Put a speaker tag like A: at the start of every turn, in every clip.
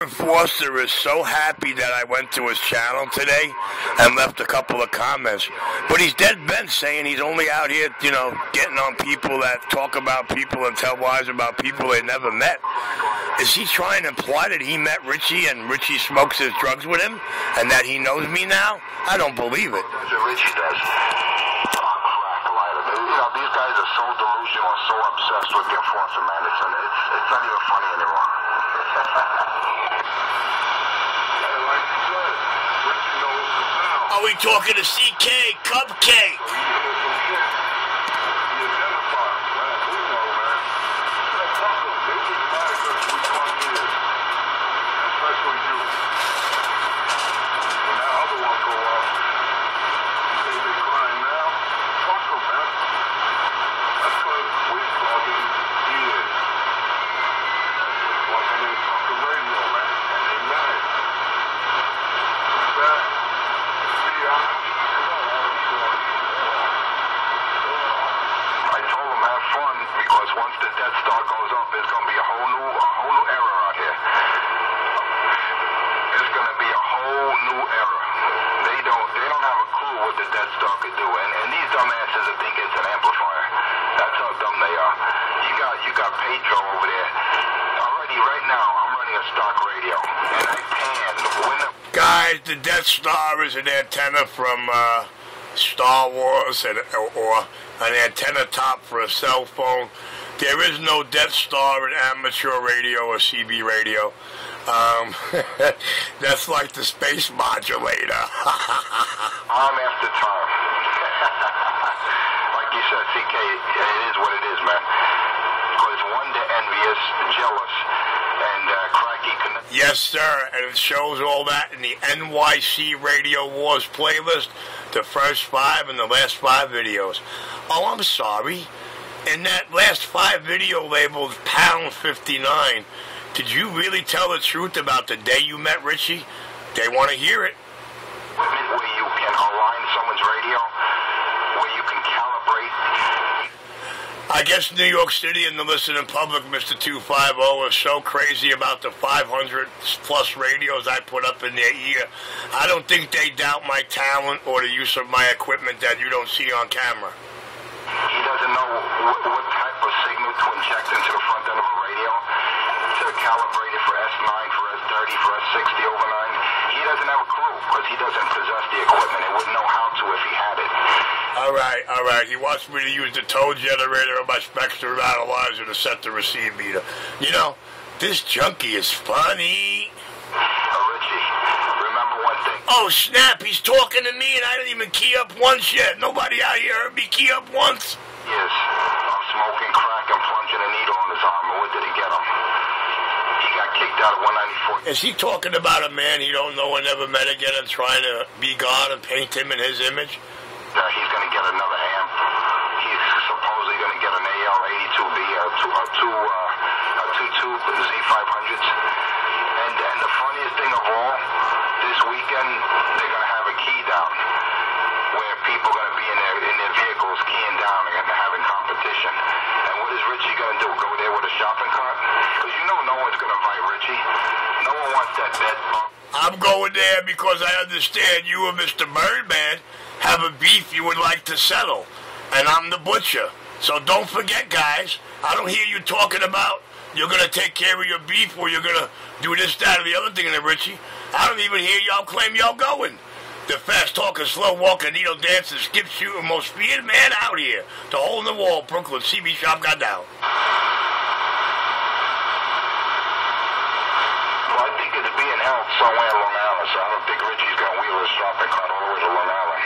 A: Foster is so happy that I went to his channel today and left a couple of comments. But he's dead bent saying he's only out here, getting on people that talk about people and tell lies about people they never met. Is he trying to imply that he met Richie and Richie smokes his drugs with him and that he knows me now? I don't believe it.
B: Richie does. These guys are so delusional and so obsessed with the enforcement, man. It's not even funny anymore.
A: Are we talking to CK Cupcake? The Death Star is an antenna from Star Wars or an antenna top for a cell phone. There is no Death Star in amateur radio or CB radio. That's like the space modulator.
B: I'm after time. Like you said, CK, it is what it is, man. Because one, they're envious, jealous, and cracky.
A: Yes, sir, and it shows all that in the NYC Radio Wars playlist, the first 5 and the last 5 videos. Oh, I'm sorry. In that last 5 video labeled Pound 59, did you really tell the truth about the day you met Richie? They want to hear it.
B: Where you can align someone's radio, where you can calibrate.
A: I guess New York City and the listening public, Mr. 250, are so crazy about the 500-plus radios I put up in their ear. I don't think they doubt my talent or the use of my equipment that you don't see on camera.
B: He doesn't know what type of signal to inject into the front end of a radio to calibrate it for S9, for S30, for S60 over 9. He doesn't have a clue because he doesn't possess the equipment and wouldn't know how to if he had it.
A: All right. He wants me to use the tone generator of my Spectre analyzer to set the receive meter. This junkie is funny.
B: Richie, remember one thing.
A: Oh, snap, he's talking to me and I didn't even key up once yet. Nobody out here heard me key up once.
B: Yes, I'm smoking crack and plunging a needle in his arm. And what did he get him? He got kicked out of 194.
A: Is he talking about a man he don't know and never met again and trying to be God and paint him in his image?
B: He's going to get another amp. He's supposedly going to get an AL82B, two-tube Z500s. And the funniest thing of all, this weekend they're going to have a key down where people are going to be in their vehicles keying down and having competition. And what is Richie going to do? Go there with a shopping cart? Because no one's going to invite Richie. No one wants that bed bump.
A: I'm going there because I understand you and Mr. Birdman have a beef you would like to settle, and I'm the butcher. So don't forget, guys, I don't hear you talking about you're going to take care of your beef or you're going to do this, that, or the other thing in the Richie. I don't even hear y'all claim y'all going. The fast-talking, slow-walking, needle-dancing, skip-shooting, most feared man out here. The hole in the wall, Brooklyn CB shop got down.
B: Well, I think it's being held somewhere in Long Island, so I don't think Richie's going to wheel his shopping cart all the way to Long Island.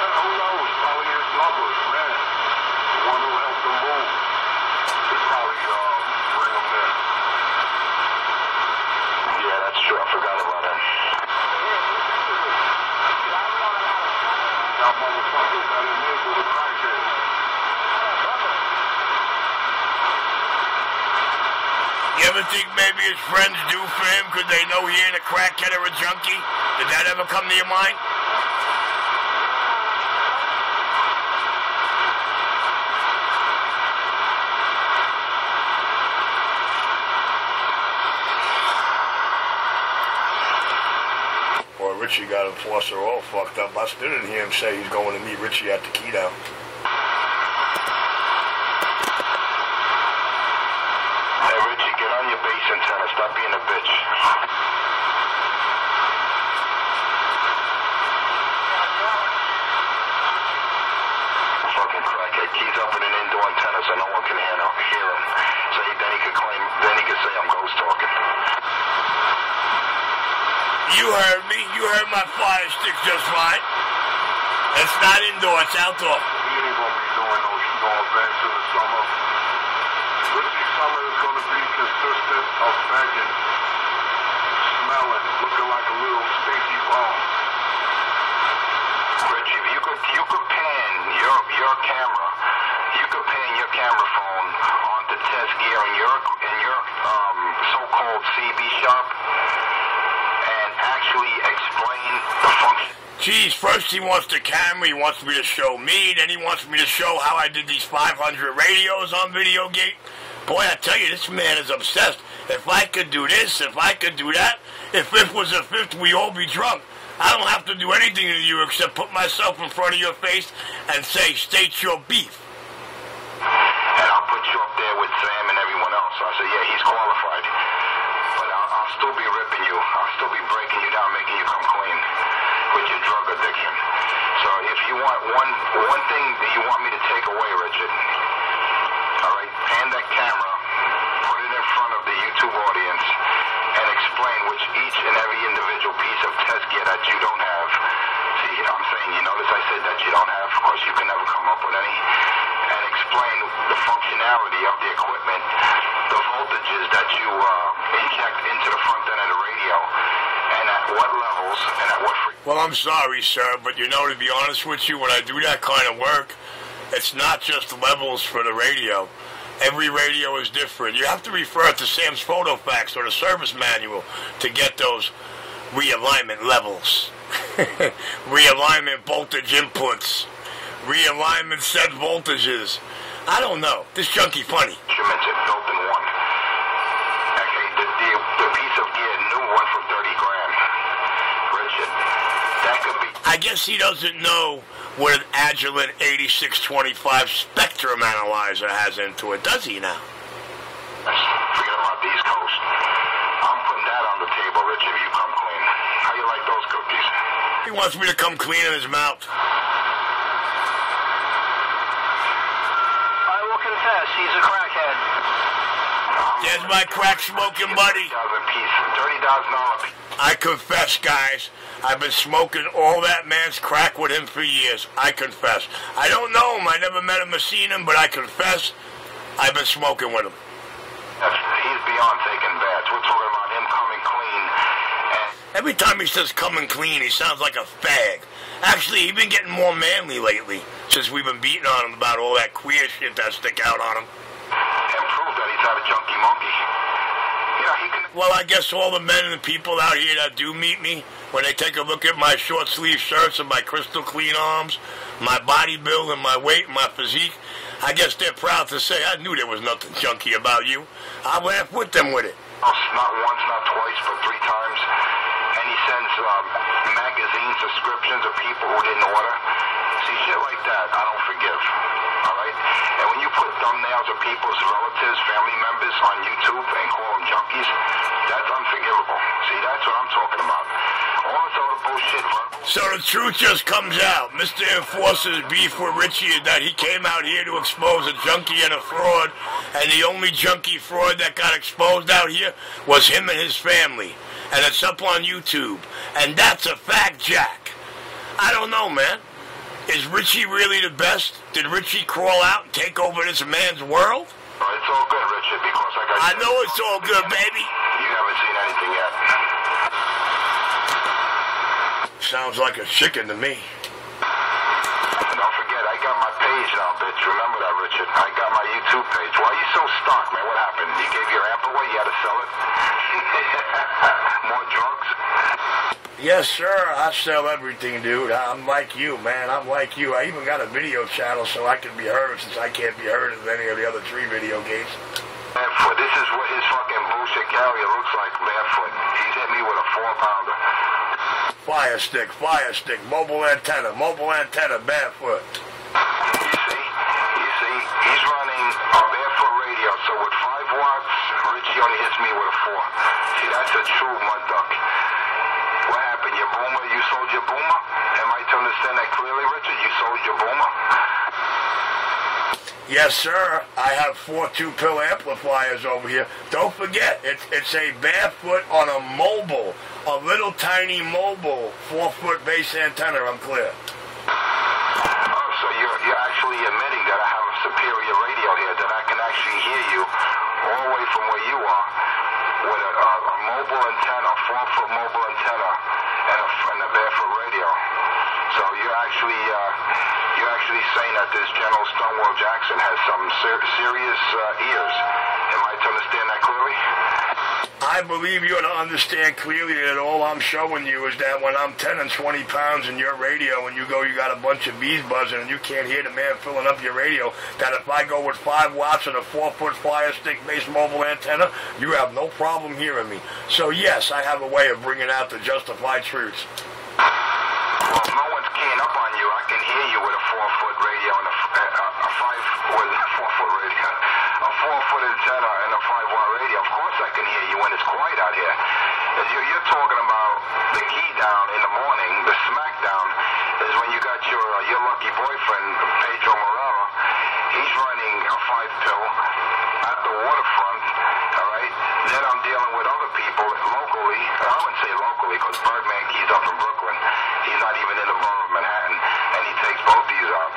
B: Who knows? Probably his lovers, man. The one who helped him move. Should probably bring him in. Yeah, that's true. I forgot about him. Y'all motherfuckers got him in with a crackhead.
A: You ever think maybe his friends do for him because they know he ain't a crackhead or a junkie? Did that ever come to your mind? Richie got Enforcer all fucked up. I still didn't hear him say he's going to meet Richie at the Keydown.
B: Hey, Richie, get on your bass antenna. Stop being a bitch. Fucking crackhead keys up in an indoor antenna so no one can hear him. So then he could say I'm ghost talking.
A: You heard me. You heard my fire stick just fine. It's not indoor, it's outdoor.
B: He ain't gonna be doing no small events in the summer. Richie summer is gonna be consistent of begging, smelling, looking like a little stinky bone. Richie, if you could pan your camera, you could pan your camera phone onto test gear in your so-called CB shop and actually explain the function.
A: Geez, first he wants the camera, he wants me to show me, then he wants me to show how I did these 500 radios on Videogate. Boy, I tell you, this man is obsessed. If I could do this, if I could do that, if fifth was a fifth, we all be drunk. I don't have to do anything to you except put myself in front of your face and say, state your beef.
B: And I'll put you up there with Sam and everyone else. I said, yeah, he's qualified. But I'll still be ripping you. I'll still be breaking you down, making you come clean with your drug addiction. So if you want one thing that you want me to take away, Richard, all right, pan that camera, put it in front of the YouTube audience, and explain which each and every individual piece of test gear that you don't have. See, I'm saying, you notice I said that you don't have, of course you can never come up with any, and explain the functionality of the equipment, the voltages that you inject into the front end of the radio, and at what levels, and at what frequency.
A: Well, I'm sorry, sir, but you know, to be honest with you, when I do that kind of work, it's not just levels for the radio. Every radio is different. You have to refer to Sam's photo fax or the service manual to get those realignment levels. Realignment voltage inputs. Realignment set voltages. I don't know. This junkie funny.
B: Instruments are built in one. Okay, the piece of gear, new one for 30 grand. Richard, that could be...
A: I guess he doesn't know what an Agilent 8625 spectrum analyzer has into it, does he now?
B: Forget about the East Coast. I'm putting that on the table, Richard, if you come clean. How you like those cookies?
A: He wants me to come clean in his mouth.
C: I will confess, he's a crackhead.
A: There's my crack smoking buddy.
B: $30,000 piece.
A: I confess, guys. I've been smoking all that man's crack with him for years. I confess. I don't know him. I never met him or seen him, but I confess I've been smoking with him.
B: He's beyond taking baths. We're talking about him coming clean. And
A: Every time he says coming clean, he sounds like a fag. Actually, he's been getting more manly lately since we've been beating on him about all that queer shit that stick out on him.
B: prove that he's not a junkie monkey. You know, he can...
A: Well, I guess all the men and the people out here that do meet me, when they take a look at my short sleeve shirts and my crystal clean arms, my body build and my weight and my physique, I guess they're proud to say, I knew there was nothing junky about you. I laugh with them with it.
B: Not once, not twice, but 3 times. And he sends magazine subscriptions of people who didn't order. See, shit like that, I don't forgive. All right? And when you put thumbnails of people's relatives, family members on YouTube and call them junkies, that's unforgivable. See, that's what I'm talking about. All this other bullshit.
A: So the truth just comes out. Mr. Enforcer's beef with Richie is that he came out here to expose a junkie and a fraud, and the only junkie fraud that got exposed out here was him and his family. And it's up on YouTube. And that's a fact, Jack. I don't know, man. Is Richie really the best? Did Richie crawl out and take over this man's world?
B: It's all good, Richard, because like
A: I know it's all good, baby.
B: You haven't seen anything yet.
A: Sounds like a chicken to me.
B: Don't forget, I got my page now, bitch. Remember that, Richard. I got my YouTube page. Why are you so stuck, man? What happened? You gave your amp away? You had to sell it? More drugs?
A: Yes, sir. I sell everything, dude. I'm like you, man. I'm like you. I even got a video channel so I can be heard, since I can't be heard in any of the other 3 video games.
B: Barefoot. This is what his fucking bullshit carrier looks like, barefoot. He's hit me with a 4-pounder.
A: Fire stick, mobile antenna, barefoot.
B: You see, he's running a barefoot radio, so with 5 watts, Richie only hits me with a 4. See, that's a true mud duck. What happened? Your boomer, you sold your boomer? Am I to understand that clearly, Richard? You sold your boomer?
A: Yes, sir. I have 4 2-pill amplifiers over here. Don't forget, it's a barefoot on a mobile, a little tiny mobile 4-foot base antenna. I'm clear.
B: Oh, so you're actually admitting that I have a superior radio here, that I can actually hear you all the way from where you are with a mobile antenna, 4-foot mobile antenna, and a barefoot radio. So you're actually saying that this General Stonewall Jackson has some serious ears. Am I to understand that clearly?
A: I believe you to understand clearly that all I'm showing you is that when I'm 10 and 20 pounds in your radio and you got a bunch of bees buzzing and you can't hear the man filling up your radio, that if I go with 5 watts and a 4-foot fire stick-based mobile antenna, you have no problem hearing me. So yes, I have a way of bringing out the justified truths.
B: Well, no one's keying up on you. I can hear you with a 4-foot radio and a 4-foot radio, a 4-foot antenna and a 5-watt radio. Of course I can hear you when it's quiet out here. You're talking about the key down in the morning. The smackdown is when you got your lucky boyfriend, Pedro Morera. He's running a 5-pill at the waterfront, all right? Then I'm dealing with other people locally. I wouldn't say locally because Birdman keys up in Brooklyn. He's not even in the borough of Manhattan, and he takes both these out.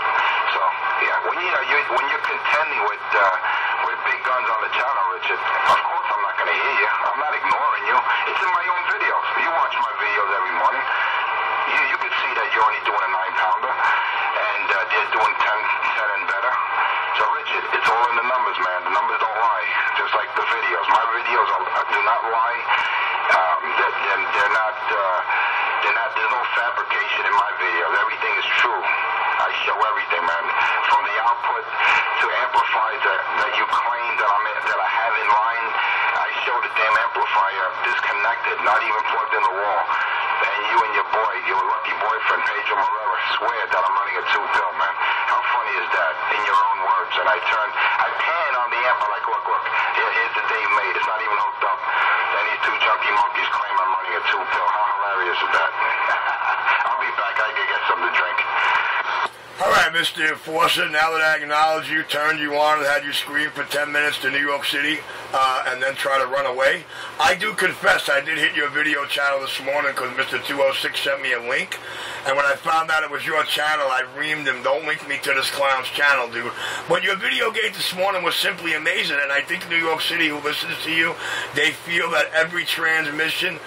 B: So, yeah, when you're contending with big guns on the channel, Richard, of course I'm not going to hear you. I'm not ignoring you. It's in my own videos. You watch my videos every morning. You can see that you're only doing a 9-pounder, and they're doing 10 and better. So, Richard, it's all in the numbers, man. The numbers don't lie, just like the videos. My videos do not lie. There's no fabrication in my videos. Everything is true. I show everything, man. From the output to amplifiers that you claim that I have in line, I show the damn amplifier disconnected, not even plugged in the wall. And you and your lucky boyfriend, Pedro Morera, swear that I'm running a 2-pill, man. How funny is that? In your own words. And I pan on the amp, I'm like, look, here's the Dave Made. It's not even hooked up. Then these 2 junkie monkeys claim I'm running a 2-pill. How hilarious is that? I'll be back. I can get something to drink.
A: All right, Mr. Enforcer, now that I acknowledge you, turned you on, and had you scream for 10 minutes to New York City, and then try to run away, I do confess I did hit your video channel this morning because Mr. 206 sent me a link, and when I found out it was your channel, I reamed him, don't link me to this clown's channel, dude. But your video gate this morning was simply amazing, and I think New York City, who listens to you, they feel that every transmission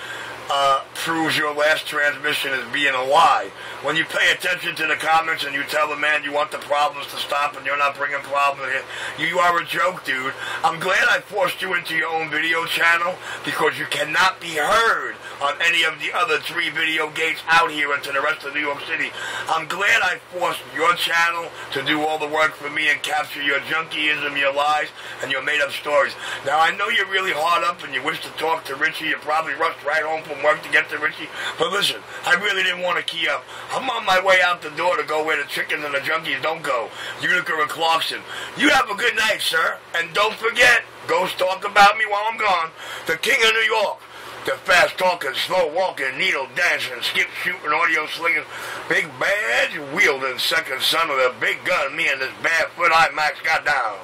A: proves your last transmission as being a lie. When you pay attention to the comments and you tell the man you want the problems to stop and you're not bringing problems here, you are a joke, dude. I'm glad I forced you into your own video channel because you cannot be heard on any of the other 3 video gates out here into the rest of New York City. I'm glad I forced your channel to do all the work for me and capture your junkieism, your lies, and your made-up stories. Now, I know you're really hard up and you wish to talk to Richie. You probably rushed right home from work to get to Richie. But listen, I really didn't want to key up. I'm on my way out the door to go where the chickens and the junkies don't go. Utica and Clarkson. You have a good night, sir. And don't forget, ghost talk about me while I'm gone. The King of New York. The fast talking, slow walking, needle dancing, skip shooting, audio slinging, big badge wielding second son of the big gun. Me and this barefoot IMAX got down.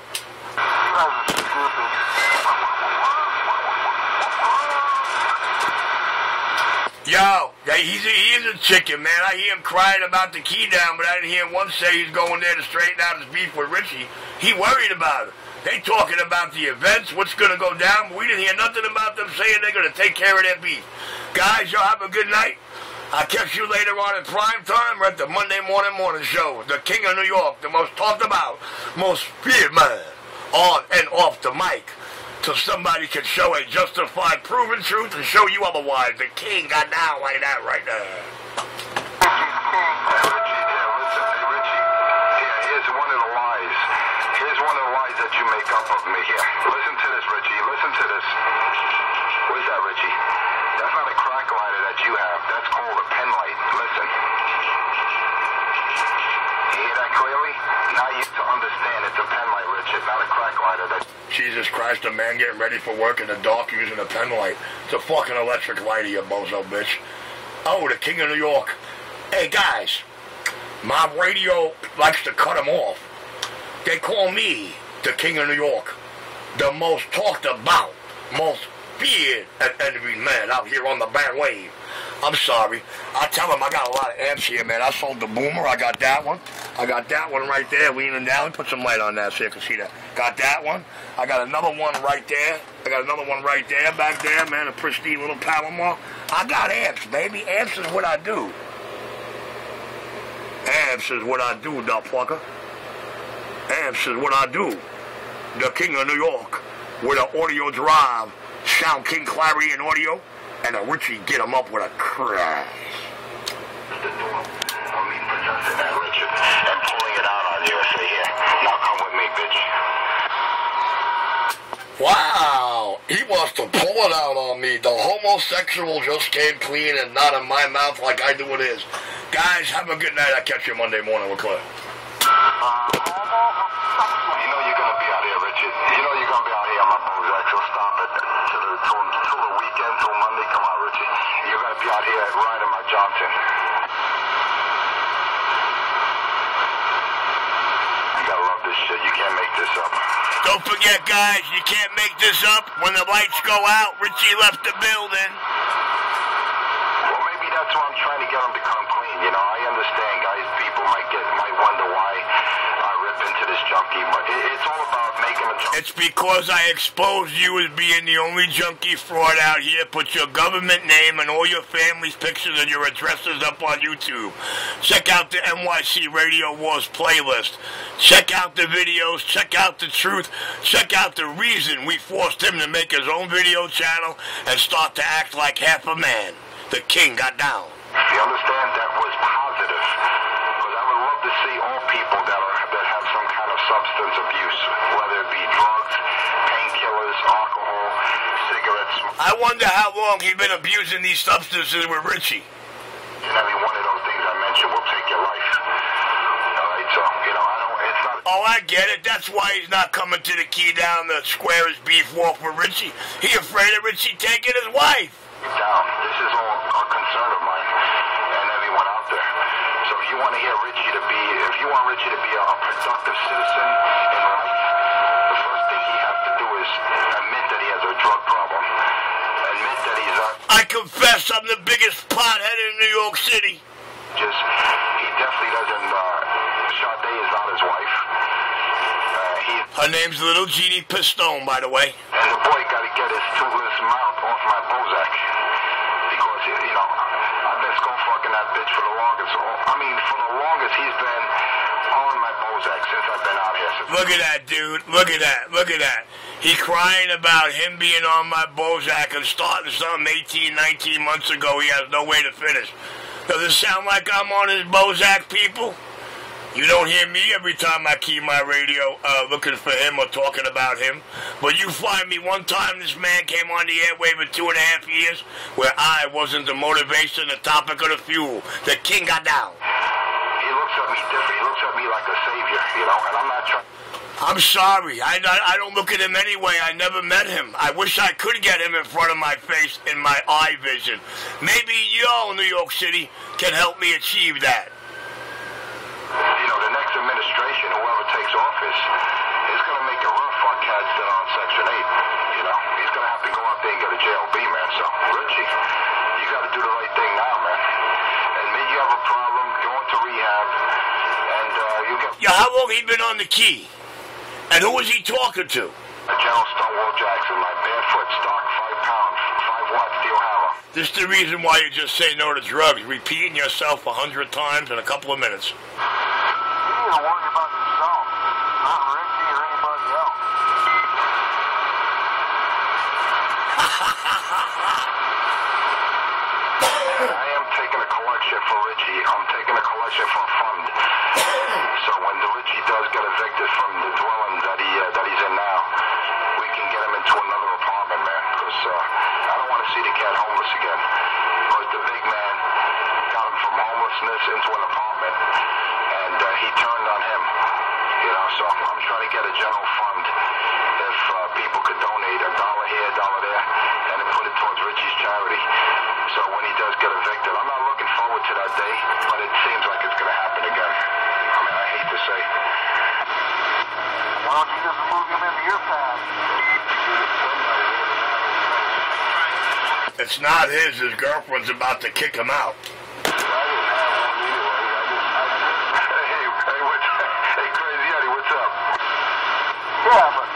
A: Yo, he is a chicken, man. I hear him crying about the key down, but I didn't hear him once say he's going there to straighten out his beef with Richie. He worried about it. They talking about the events, what's going to go down, but we didn't hear nothing about them saying they're going to take care of their beef. Guys, y'all have a good night. I'll catch you later on in prime time or at the Monday morning show. The King of New York, the most talked about, most feared man, on and off the mic. Till somebody can show a justified, proven truth and show you otherwise. The King got down like that right there.
B: That you make up of me here. Listen to this, Richie. Listen to this. What is that, Richie? That's not a crack lighter that you have. That's called a a crack lighter that...
A: Jesus Christ, a man getting ready for work in the dark using a pen light. It's a fucking electric lighter, you bozo bitch. Oh, the King of New York. Hey, guys. My radio likes to cut him off. They call me the King of New York. The most talked about, most feared and envied man out here on the bandwave. I'm sorry. I tell him I got a lot of amps here, man. I sold the Boomer. I got that one. I got that one right there, leaning down. Put some light on that so you can see that. Got that one. I got another one right there. I got another one right there, back there, man. A pristine little Palomar. I got amps, baby. Amps is what I do. Amps is what I do, fucker. Amps is what I do. The King of New York. With an audio drive. Sound King Clarion audio. And a Richie get him up with a crash.
B: And pulling it out on you. I say, here, now come with me, bitch.
A: Wow, he wants to pull it out on me. The homosexual just came clean and not in my mouth like I do it is. Guys, have a good night. I'll catch you Monday morning with Claire.
B: You know you're going to be out here, Richard. You know you're going to be out here on my Bozak, so stop it. Till the weekend, till Monday. Come on, Richard. You're going to be out here riding my Johnson. You got to love this shit. You can't make this up.
A: Don't forget, guys, you can't make this up. When the lights go out, Richie left the building.
B: Well, maybe that's why I'm trying to get them to come clean. You know, I understand, guys. People might wonder why I rip into this junkie, but it's all about making a junkie.
A: It's because I exposed you as being the only junkie fraud out here. Put your government name and all your family's pictures and your addresses up on YouTube. Check out the NYC Radio Wars playlist. Check out the videos. Check out the truth. Check out the reason we forced him to make his own video channel and start to act like half a man. The king got down.
B: You understand? That was positive. Because I would love to see all people that have some kind of substance abuse, whether it be drugs, painkillers, alcohol, cigarettes.
A: I wonder how long he's been abusing these substances with Richie.
B: And every one of those things I mentioned will take your life. All right, so, you know, it's not...
A: Oh, I get it. That's why he's not coming to the key down to square his beef walk with Richie. He afraid of Richie taking his wife.
B: Down. This is all a concern of mine and everyone out there. So if you want Richie to be a productive citizen in life, the first thing he has to do is admit that he has a drug problem. Admit that he's
A: I confess I'm the biggest pothead in New York City.
B: He definitely doesn't, Sade is not his wife.
A: Her name's Little Jeannie Pistone, by the way.
B: And the boy got to get his toothless mouth off my Bozak. Because, you know, I've been skull-fucking that bitch for the longest. For the longest he's been on my Bozak since I've been out here.
A: Look at that, dude. Look at that. Look at that. He crying about him being on my Bozak and starting something 18, 19 months ago he has no way to finish. Does it sound like I'm on his Bozak, people? You don't hear me every time I key my radio looking for him or talking about him. But you find me one time this man came on the airwave in 2.5 years where I wasn't the motivation, the topic, or the fuel. The king got down.
B: He looks at me different. He looks at me like a savior, you know, and I'm not trying...
A: I'm sorry. I don't look at him anyway. I never met him. I wish I could get him in front of my face in my eye vision. Maybe you, New York City, can help me achieve that.
B: You know, the next administration, whoever takes office, is going to make it rough on cats that are on Section 8. You know, he's going to have to go out there and get a JLB, man. So, Richie, you got to do the right thing now, man. Admit you have a problem, go into rehab, and you get...
A: Yeah, how long he been on the key? And who was he talking to?
B: General Stonewall Jackson, my barefoot stock, 5 pounds, 5 watts, steel hammer.
A: This is the reason why you just say no to drugs, repeating yourself 100 times in a couple of minutes.
B: You need to worry about yourself, not Richie or anybody else. I am taking a collection for Richie. I'm taking a collection for a fund. So when the Richie does get evicted from the dwelling that he's in now, we can get him into another apartment, man. Because I don't want to see the cat homeless again. Because the big man got him from homelessness into an apartment, and he turned on him. He You know, so I'm trying to get a general fund. If people could donate $1 here, $1 there, and then put it towards Richie's charity. So when he does get evicted, I'm not looking forward to that day, but it seems like it's going to happen again. I mean, I hate to say.
C: Why don't you just move him into your path?
A: It's not his. His girlfriend's about to kick him out.
B: Hey, Crazy Eddie, what's up?
C: Yeah, but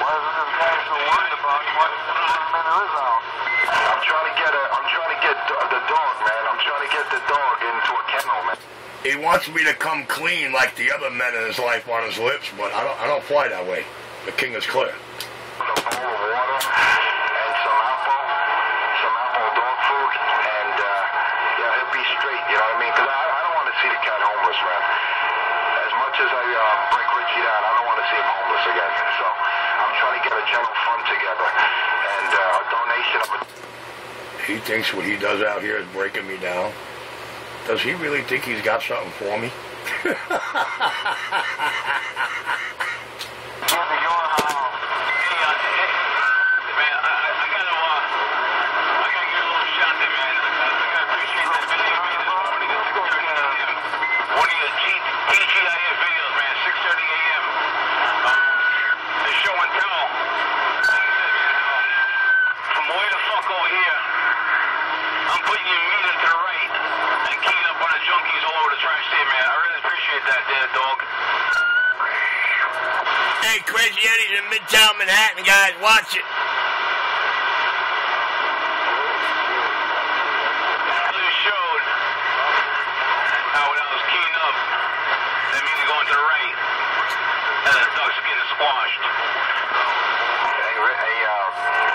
C: why isn't this guy so worried about him? Why doesn't he him into his house?
B: I'm trying to get the dog, man. I'm trying to get the dog into a kennel, man.
A: He wants me to come clean like the other men in his life on his lips, but I don't fly that way. The king is clear.
B: A bowl of water and some apple dog food, and yeah, he'll be straight. You know what I mean? Because I don't want to see the cat homeless, man. As much as I break Richie down, I don't want to see him homeless again. So I'm trying to get a general fund together and a donation of.
A: He thinks what he does out here is breaking me down. Does he really think he's got something for me?
C: Get to your house.
D: Man, I gotta get a little shot there, man. I gotta appreciate that video you made this morning at 6:30 a.m. One of your TGIF videos, man, 6:30 a.m. The show and tell. Like you said, man, from way the fuck over here, I'm putting your meter to the right and keying up on the junkies all over the tri-state, man. I really appreciate that there, dog.
A: Hey, Crazy Eddie's in Midtown Manhattan, guys. Watch it.
D: Really showed how when I was keying up, that means going to the right, and the ducks are getting squashed.
B: Hey,